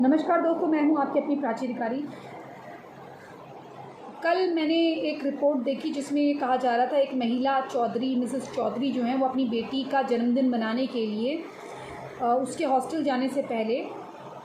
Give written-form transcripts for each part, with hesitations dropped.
नमस्कार दोस्तों, मैं हूं आपकी अपनी प्राची अधिकारी। कल मैंने एक रिपोर्ट देखी जिसमें ये कहा जा रहा था एक महिला चौधरी मिसेस चौधरी जो हैं वो अपनी बेटी का जन्मदिन मनाने के लिए उसके हॉस्टल जाने से पहले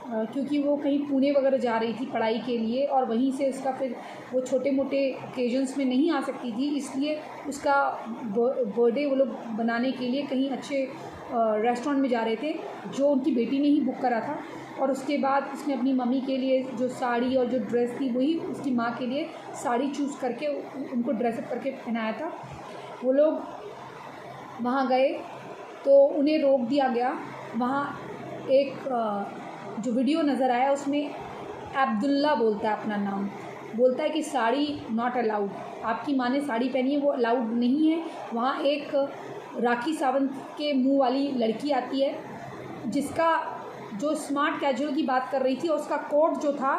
क्योंकि वो कहीं पुणे वगैरह जा रही थी पढ़ाई के लिए और वहीं से उसका फिर वो छोटे मोटे ओकेजन्स में नहीं आ सकती थी, इसलिए उसका बर्थडे वो लोग बनाने के लिए कहीं अच्छे रेस्टोरेंट में जा रहे थे जो उनकी बेटी ने ही बुक करा था। और उसके बाद उसने अपनी मम्मी के लिए जो साड़ी और जो ड्रेस थी वही उसकी माँ के लिए साड़ी चूज़ करके उनको ड्रेसअप करके पहनाया था। वो लोग वहाँ गए तो उन्हें रोक दिया गया। वहाँ एक जो वीडियो नज़र आया उसमें अब्दुल्ला बोलता है अपना नाम, बोलता है कि साड़ी नॉट अलाउड, आपकी माँ ने साड़ी पहनी है वो अलाउड नहीं है। वहाँ एक राखी सावंत के मुँह वाली लड़की आती है जिसका जो स्मार्ट कैजुअल की बात कर रही थी और उसका कोट जो था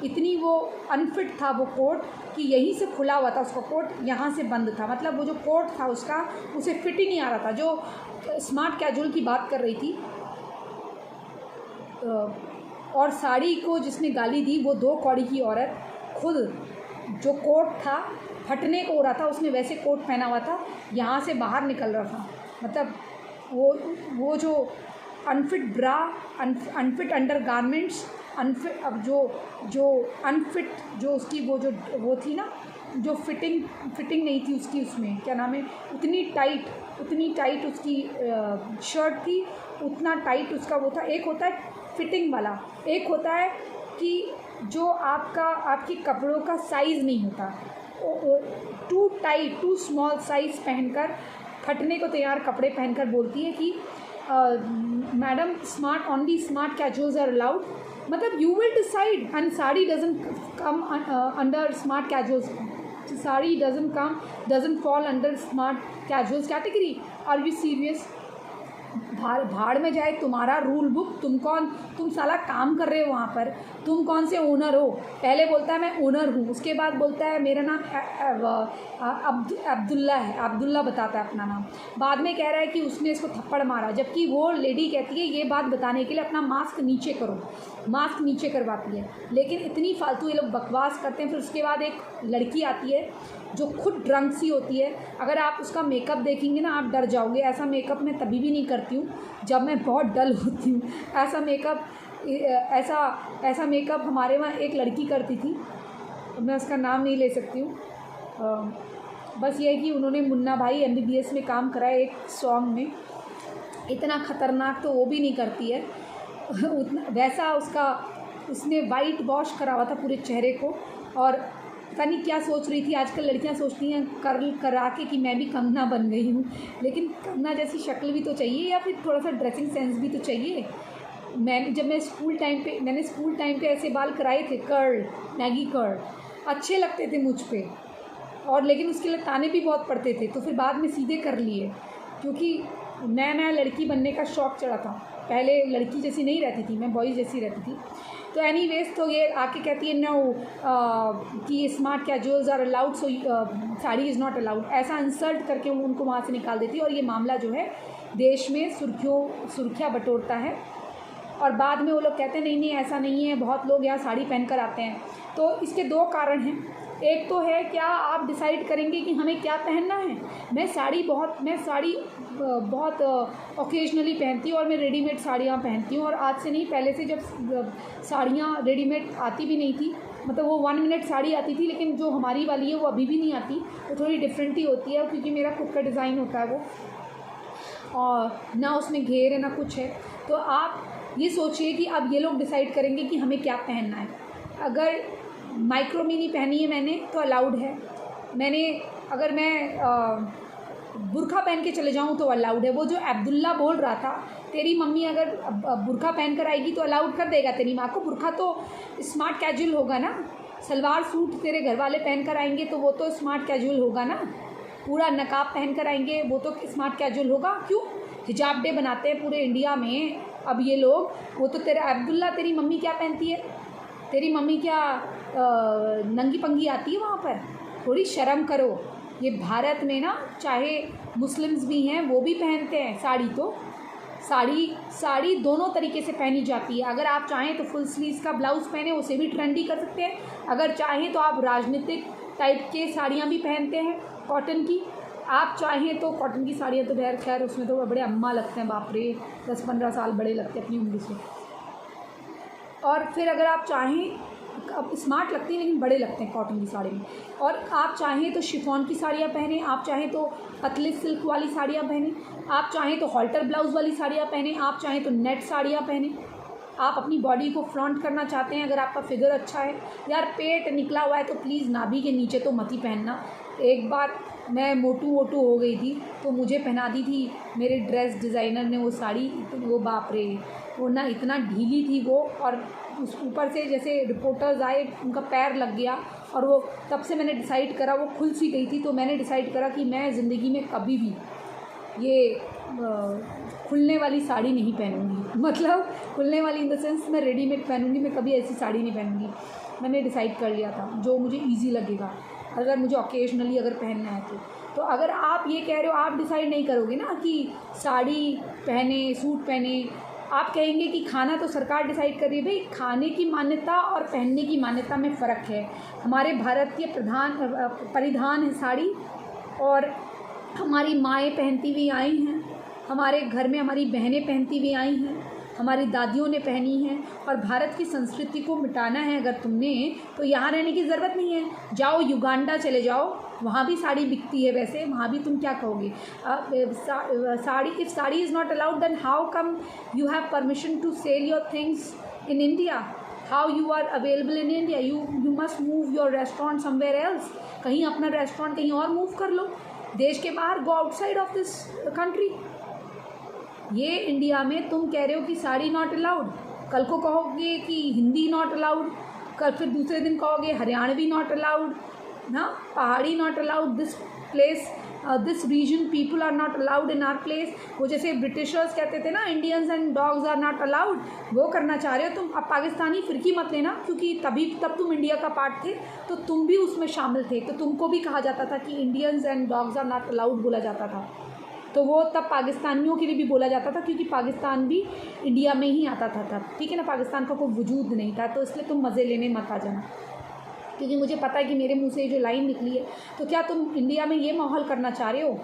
इतनी वो अनफिट था वो कोट कि यहीं से खुला हुआ था, उसका कोट यहाँ से बंद था, मतलब वो जो कोट था उसका उसे फिट ही नहीं आ रहा था। जो स्मार्ट कैजुअल की बात कर रही थी और साड़ी को जिसने गाली दी वो 2 कौड़ी की औरत, खुद जो कोट था फटने को हो रहा था उसने वैसे कोट पहना हुआ था, यहाँ से बाहर निकल रहा था। मतलब वो जो अनफिट ब्रा, अनफिट अंडर गारमेंट्स, अनफिट अब जो अनफिट जो उसकी वो थी ना, जो फिटिंग नहीं थी उसकी, उसमें क्या नाम है, उतनी टाइट उसकी शर्ट थी, उतना टाइट उसका वो था। एक होता है फिटिंग वाला, एक होता है कि जो आपके कपड़ों का साइज़ नहीं होता, too tight too small size पहनकर फटने को तैयार कपड़े पहनकर बोलती है कि madam only smart casuals are allowed. मतलब you will decide, and sari doesn't come under smart casuals, sari doesn't fall under smart casuals category. Are you serious? भाड़ में जाए तुम्हारा रूल बुक, तुम साला काम कर रहे हो वहाँ पर, तुम कौन से ओनर हो? पहले बोलता है मैं ओनर हूँ, उसके बाद बोलता है मेरा नाम अब्दुल्ला है, अब्दुल्ला बताता है अपना नाम, बाद में कह रहा है कि उसने इसको थप्पड़ मारा, जबकि वो लेडी कहती है ये बात बताने के लिए अपना मास्क नीचे करो, मास्क नीचे करवाती है। लेकिन इतनी फालतू ये लोग बकवास करते हैं। फिर उसके बाद एक लड़की आती है जो खुद ड्रंक सी होती है, अगर आप उसका मेकअप देखेंगे ना आप डर जाओगे। ऐसा मेकअप मैं तभी भी नहीं करती हूँ जब मैं बहुत डल होती हूँ। ऐसा मेकअप हमारे वहाँ एक लड़की करती थी, मैं उसका नाम नहीं ले सकती हूँ। बस ये है कि उन्होंने मुन्ना भाई MBBS में काम करा है एक सॉन्ग में, इतना ख़तरनाक तो वो भी नहीं करती है उतना वैसा उसने वाइट वॉश करा हुआ था पूरे चेहरे को। और पता नहीं क्या सोच रही थी, आजकल लड़कियां सोचती हैं कर्ल करा के कि मैं भी कंगना बन गई हूँ, लेकिन कंगना जैसी शक्ल भी तो चाहिए या फिर थोड़ा सा ड्रेसिंग सेंस भी तो चाहिए। मैंने स्कूल टाइम पे ऐसे बाल कराए थे, मैगी कर्ल, अच्छे लगते थे मुझ पे, और लेकिन उसके लिए ताने भी बहुत पड़ते थे, तो फिर बाद में सीधे कर लिए क्योंकि नया लड़की बनने का शौक़ चढ़ा था। पहले लड़की जैसी नहीं रहती थी मैं, बॉयज़ जैसी रहती थी। तो एनीवेज, तो ये आके कहती है नो कि smart casuals are allowed, so sari is not allowed, ऐसा इंसल्ट करके वो उनको वहाँ से निकाल देती है। और ये मामला जो है देश में सुर्खियाँ बटोरता है। और बाद में वो लोग कहते हैं नहीं ऐसा नहीं है, बहुत लोग यहाँ साड़ी पहन कर आते हैं। तो इसके 2 कारण हैं। एक तो है क्या आप डिसाइड करेंगे कि हमें क्या पहनना है। मैं साड़ी बहुत ओकेजनली पहनती हूँ और मैं रेडीमेड साड़ियाँ पहनती हूँ। और आज से नहीं, पहले से जब साड़ियाँ रेडीमेड आती भी नहीं थी, मतलब वो 1 मिनट साड़ी आती थी, लेकिन जो हमारी वाली है वो अभी भी नहीं आती, वो थोड़ी डिफरेंट ही होती है क्योंकि मेरा खुद का डिज़ाइन होता है वो, और ना उसमें घेर है ना कुछ है। तो आप ये सोचिए कि अब ये लोग डिसाइड करेंगे कि हमें क्या पहनना है। अगर माइक्रो मिनी पहनी है मैंने तो अलाउड है, अगर मैं बुर्का पहन के चले जाऊँ तो अलाउड है। वो जो अब्दुल्ला बोल रहा था, तेरी मम्मी अगर बुर्का पहन कर आएगी तो अलाउड कर देगा तेरी माँ को। बुर्का तो स्मार्ट कैजुअल होगा ना, सलवार सूट तेरे घर वाले पहन कर आएंगे तो वो तो स्मार्ट कैजुअल होगा ना, पूरा नकाब पहन कर आएंगे वो तो स्मार्ट कैजुअल होगा। क्यों? हिजाब डे बनाते हैं पूरे इंडिया में अब ये लोग, वो तो तेरा अब्दुल्ला, तेरी मम्मी क्या पहनती है? तेरी मम्मी क्या नंगी पंगी आती है वहाँ पर? थोड़ी शर्म करो। ये भारत में ना, चाहे मुस्लिम्स भी हैं वो भी पहनते हैं साड़ी, तो साड़ी दोनों तरीके से पहनी जाती है। अगर आप चाहें तो फुल स्लीव्स का ब्लाउज़ पहने, उसे भी ट्रेंडी कर सकते हैं। अगर चाहें तो आप राजनीतिक टाइप के साड़ियाँ भी पहनते हैं कॉटन की। आप चाहें तो कॉटन की साड़ियाँ तो खैर उसमें तो बड़े अम्मा लगते हैं, बाप रे, 10-15 साल बड़े लगते हैं अपनी उम्र से। और फिर अगर आप चाहें, अब स्मार्ट लगती हैं लेकिन बड़े लगते हैं कॉटन की साड़ी में। और आप चाहें तो शिफॉन की साड़ियाँ पहने, आप चाहें तो पतले सिल्क वाली साड़ियाँ पहने, आप चाहें तो हॉल्टर ब्लाउज़ वाली साड़ियाँ पहने, आप चाहें तो नेट साड़ियाँ पहने। आप अपनी बॉडी को फ्लॉन्ट करना चाहते हैं, अगर आपका फिगर अच्छा है, यार पेट निकला हुआ है तो प्लीज़ नाभि के नीचे तो मत ही पहनना। एक बार मैं मोटू हो गई थी तो मुझे पहना दी थी मेरे ड्रेस डिज़ाइनर ने वो साड़ी, वो बाप रे, वो ना इतना ढीली थी वो, और उस ऊपर से जैसे रिपोर्टर्स आए उनका पैर लग गया। और वो तब से मैंने डिसाइड करा, वो खुल सी गई थी तो मैंने डिसाइड करा कि मैं ज़िंदगी में कभी भी ये खुलने वाली साड़ी नहीं पहनूंगी। मतलब खुलने वाली इन द सेंस मैं रेडीमेड पहनूंगी, मैं कभी ऐसी साड़ी नहीं पहनूंगी। मैंने डिसाइड कर लिया था जो मुझे ईजी लगेगा, अगर मुझे ओकेजनली अगर पहनना है तो अगर आप ये कह रहे हो, आप डिसाइड नहीं करोगे ना कि साड़ी पहने, सूट पहने, आप कहेंगे कि खाना तो सरकार डिसाइड कर रही है। भाई खाने की मान्यता और पहनने की मान्यता में फ़र्क है। हमारे भारत के परिधान है साड़ी, और हमारी माएँ पहनती हुई आई हैं, हमारे घर में हमारी बहनें पहनती हुई आई हैं, हमारी दादियों ने पहनी है। और भारत की संस्कृति को मिटाना है अगर तुमने, तो यहाँ रहने की ज़रूरत नहीं है। जाओ युगांडा चले जाओ, वहाँ भी साड़ी बिकती है, वैसे वहाँ भी तुम क्या कहोगे? Sari, if sari is not allowed then how come you have permission to sell your things in India? How you are available in India? You must move your restaurant somewhere else. कहीं अपना रेस्टोरेंट कहीं और मूव कर लो, देश के बाहर, go outside of this country. ये India में तुम कह रहे हो कि साड़ी नॉट अलाउड, कल को कहोगे कि हिंदी नॉट अलाउड, कल फिर दूसरे दिन कहोगे हरियाणवी नॉट अलाउड, ना पहाड़ी not allowed, this place, this region people are not allowed in our place. वो जैसे ब्रिटिशर्स कहते थे ना, Indians and dogs are not allowed, वो करना चाह रहे हो तुम। अब पाकिस्तानी फिरकी मत लेना, क्योंकि तब तुम इंडिया का पार्ट थे तो तुम भी उसमें शामिल थे, तो तुमको भी कहा जाता था कि Indians and dogs are not allowed बोला जाता था। तो वो तब पाकिस्तानियों के लिए भी बोला जाता था, क्योंकि पाकिस्तान भी इंडिया में ही आता था तब, ठीक है ना, पाकिस्तान का कोई वजूद नहीं था। तो इसलिए तुम मज़े लेने मत आ जाना, क्योंकि मुझे पता है कि मेरे मुंह से जो लाइन निकली है, तो क्या तुम इंडिया में ये माहौल करना चाह रहे हो?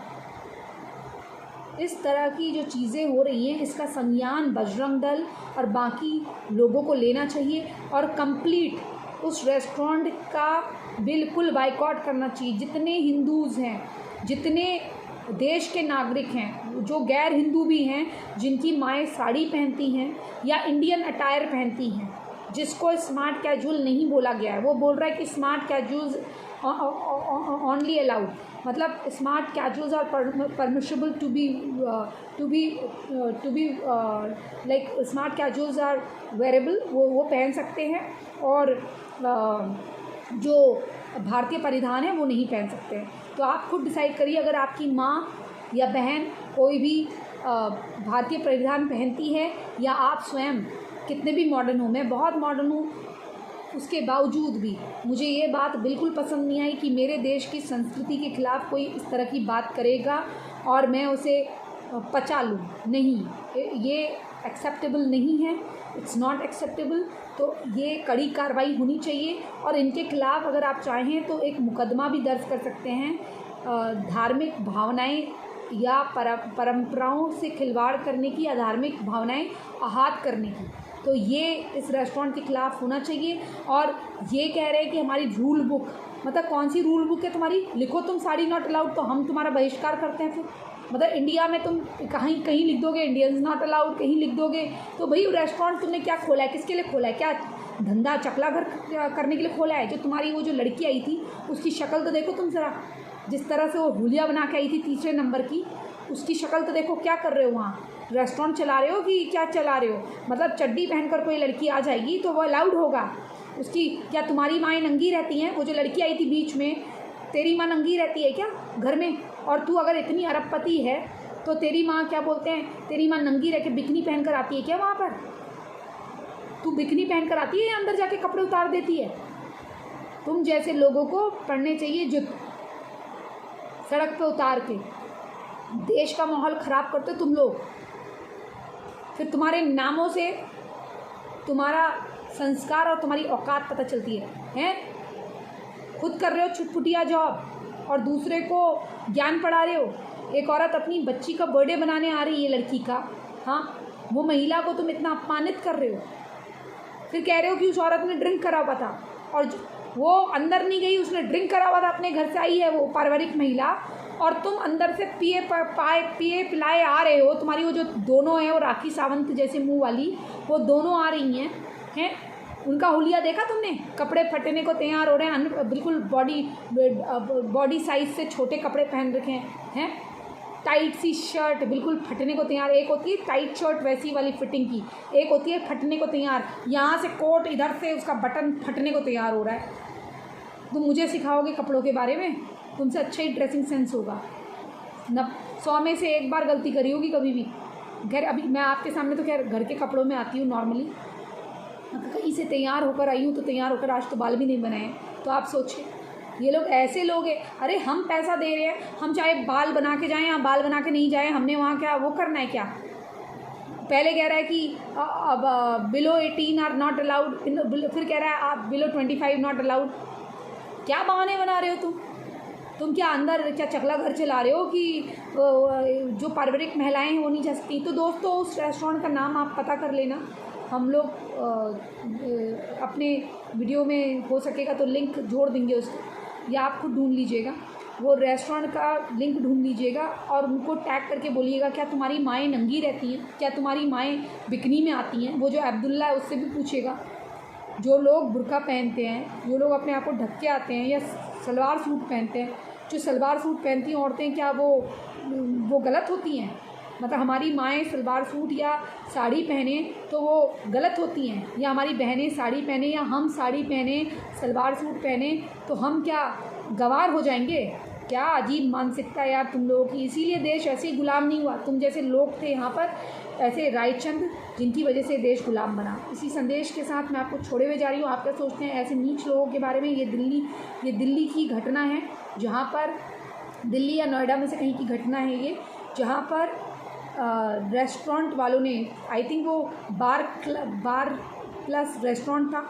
इस तरह की जो चीज़ें हो रही हैं, इसका संज्ञान बजरंग दल और बाकी लोगों को लेना चाहिए, और कंप्लीट उस रेस्टोरेंट का बिल्कुल बाइकआउट करना चाहिए। जितने हिंदूज़ हैं, जितने देश के नागरिक हैं, जो गैर हिंदू भी हैं, जिनकी माएँ साड़ी पहनती हैं या इंडियन अटायर पहनती हैं, जिसको स्मार्ट कैजुअल नहीं बोला गया है, वो बोल रहा है कि स्मार्ट कैजुअल्स ओनली अलाउड, मतलब smart casuals are permissible to be like smart casuals are wearable, वो पहन सकते हैं, और जो भारतीय परिधान है वो नहीं पहन सकते हैं। तो आप खुद डिसाइड करिए, अगर आपकी माँ या बहन कोई भी भारतीय परिधान पहनती है, या आप स्वयं कितने भी मॉडर्न हो, मैं बहुत मॉडर्न हूँ, उसके बावजूद भी मुझे ये बात बिल्कुल पसंद नहीं आई कि मेरे देश की संस्कृति के ख़िलाफ़ कोई इस तरह की बात करेगा और मैं उसे पचा लूँ। नहीं, ये एक्सेप्टेबल नहीं है, इट्स नॉट एक्सेप्टेबल। तो ये कड़ी कार्रवाई होनी चाहिए, और इनके खिलाफ़ अगर आप चाहें तो एक मुकदमा भी दर्ज कर सकते हैं, धार्मिक भावनाएं या परंपराओं से खिलवाड़ करने की, या धार्मिक भावनाएं आहत करने की। तो ये इस रेस्टोरेंट के ख़िलाफ़ होना चाहिए। और ये कह रहे हैं कि हमारी रूल बुक, मतलब कौन सी रूल बुक है तुम्हारी? लिखो तुम साड़ी नॉट अलाउड, तो हम तुम्हारा बहिष्कार करते हैं। फिर मतलब इंडिया में तुम कहीं लिख दोगे इंडियंस नॉट अलाउड, कहीं लिख दोगे, तो भाई रेस्टोरेंट तुमने क्या खोला है, किसके लिए खोला है? क्या धंधा चकला घर करने के लिए खोला है? जो तुम्हारी वो जो लड़की आई थी, उसकी शक्ल तो देखो तुम ज़रा, जिस तरह से वो हुलिया बना के आई थी 3रे नंबर की, उसकी शक्ल तो देखो। क्या कर रहे हो वहाँ? रेस्टोरेंट चला रहे हो कि क्या चला रहे हो? मतलब चड्डी पहनकर कोई लड़की आ जाएगी तो वो अलाउड होगा? उसकी क्या तुम्हारी माएँ नंगी रहती हैं? वो जो लड़की आई थी बीच में, तेरी माँ नंगी रहती है क्या घर में? और तू अगर इतनी अरबपति है तो तेरी माँ, क्या बोलते हैं, तेरी माँ नंगी रह के बिकनी पहन कर आती है क्या वहाँ पर? तू बिकनी पहन कर आती है या अंदर जाके कपड़े उतार देती है? तुम जैसे लोगों को पढ़ने चाहिए जो सड़क पे उतार के देश का माहौल ख़राब करते तुम लोग। फिर तुम्हारे नामों से तुम्हारा संस्कार और तुम्हारी औकात पता चलती है। हैं, खुद कर रहे हो छुटपुटिया जॉब और दूसरे को ज्ञान पढ़ा रहे हो। एक औरत अपनी बच्ची का बर्थडे बनाने आ रही है, लड़की का, हाँ, वो महिला को तुम इतना अपमानित कर रहे हो। फिर कह रहे हो कि उस औरत ने ड्रिंक करा हुआ था और वो अंदर नहीं गई, उसने ड्रिंक करा हुआ था, अपने घर से आई है वो पारिवारिक महिला, और तुम अंदर से पिए पिलाए आ रहे हो। तुम्हारी वो जो दोनों हैं, वो राखी सावंत जैसे मुंह वाली, वो दोनों आ रही हैं, उनका हुलिया देखा तुमने? कपड़े फटने को तैयार हो रहे हैं, बिल्कुल बॉडी साइज से छोटे कपड़े पहन रखे हैं, टाइट सी शर्ट बिल्कुल फटने को तैयार। एक होती है टाइट शर्ट वैसी वाली फिटिंग की, एक होती है फटने को तैयार, यहाँ से कोट इधर से उसका बटन फटने को तैयार हो रहा है। तुम मुझे सिखाओगे कपड़ों के बारे में? तुमसे अच्छा ही ड्रेसिंग सेंस होगा न। 100 में से एक बार गलती करी होगी कभी भी। खैर अभी मैं आपके सामने तो खैर घर के कपड़ों में आती हूँ नॉर्मली, कहीं से तैयार होकर आई हूँ तो तैयार होकर आज तो बाल भी नहीं बनाए। तो आप सोचिए, ये लोग ऐसे लोग हैं। अरे हम पैसा दे रहे हैं, हम चाहे बाल बना के जाएँ या बाल बना के नहीं जाएँ, हमने वहाँ क्या वो करना है क्या? पहले कह रहा है कि अब बिलो 18 आर नॉट अलाउड, फिर कह रहा है आप बिलो 25 नॉट अलाउड। क्या बहाने बना रहे हो तुम क्या अंदर क्या चकला घर चला रहे हो कि जो पारिवारिक महिलाएं हैं वो नहीं जा सकती? तो दोस्तों उस रेस्टोरेंट का नाम आप पता कर लेना, हम लोग अपने वीडियो में हो सकेगा तो लिंक जोड़ देंगे उसको, या आप खुद ढूंढ लीजिएगा वो रेस्टोरेंट का लिंक ढूंढ लीजिएगा और उनको टैग करके बोलिएगा क्या तुम्हारी माएँ नंगी रहती हैं, क्या तुम्हारी माएँ बिकनी में आती हैं? वो जो अब्दुल्ला है उससे भी पूछेगा। जो लोग बुर्का पहनते हैं, जो लोग अपने आप को ढक के आते हैं या सलवार सूट पहनते हैं, जो सलवार सूट पहनती हैं औरतें, क्या वो गलत होती हैं? मतलब हमारी माएँ सलवार सूट या साड़ी पहने तो वो गलत होती हैं, या हमारी बहनें साड़ी पहने या हम साड़ी पहने सलवार सूट पहने तो हम क्या गंवार हो जाएंगे? क्या अजीब मानसिकता है यार तुम लोगों की। इसीलिए देश ऐसे ही गुलाम नहीं हुआ। तुम जैसे लोग थे यहाँ पर, ऐसे रायचंद, जिनकी वजह से देश गुलाम बना। इसी संदेश के साथ मैं आपको छोड़े हुए जा रही हूँ। आप क्या सोचते हैं ऐसे नीच लोगों के बारे में? ये दिल्ली की घटना है, जहाँ पर दिल्ली या नोएडा में से कहीं की घटना है ये, जहाँ पर रेस्टोरेंट वालों ने, आई थिंक वो बार प्लस रेस्टोरेंट था,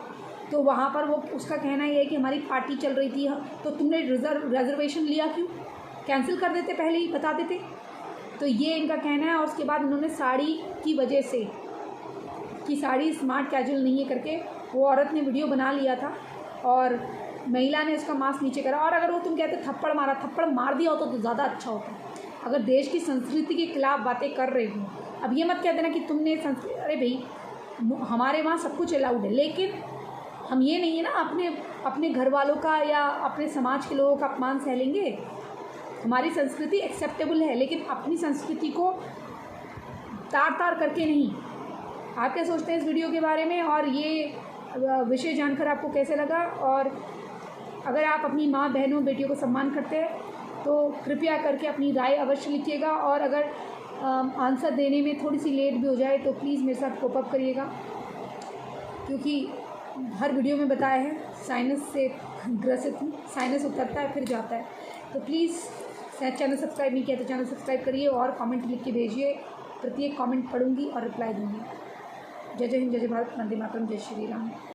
तो वहाँ पर वो उसका कहना ये है कि हमारी पार्टी चल रही थी, तो तुमने रिजर्वेशन लिया क्यों? कैंसिल कर देते, पहले ही बता देते। तो ये इनका कहना है। और उसके बाद उन्होंने साड़ी की वजह से कि साड़ी स्मार्ट कैजुअल नहीं है करके वो औरत ने वीडियो बना लिया था और महिला ने उसका मास्क नीचे करा। और अगर वो तुम कहते थप्पड़ मार दिया होता तो ज़्यादा अच्छा होता। अगर देश की संस्कृति के खिलाफ बातें कर रही हूँ, अब ये मत कह देना कि तुमने अरे भाई हमारे वहाँ सब कुछ अलाउड है, लेकिन हम ये नहीं है ना अपने घर वालों का या अपने समाज के लोगों का अपमान सह लेंगे। हमारी संस्कृति एक्सेप्टेबल है, लेकिन अपनी संस्कृति को तार करके नहीं। आप क्या सोचते हैं इस वीडियो के बारे में? और ये विषय जानकर आपको कैसे लगा? और अगर आप अपनी माँ, बहनों, बेटियों को सम्मान करते हैं तो कृपया करके अपनी राय अवश्य लिखिएगा। और अगर आंसर देने में थोड़ी सी लेट भी हो जाए तो प्लीज़ मेरे साथ कोप अप करिएगा, क्योंकि हर वीडियो में बताया है साइनस से ग्रसित हूँ। साइनस उतरता है फिर जाता है। तो प्लीज़ चैनल सब्सक्राइब नहीं किया तो चैनल सब्सक्राइब करिए और कमेंट लिख के भेजिए। प्रत्येक कमेंट पढ़ूंगी और रिप्लाई दूंगी। जय जय हिंद, जय जय भारत, वंदे मातरम, जय श्री राम।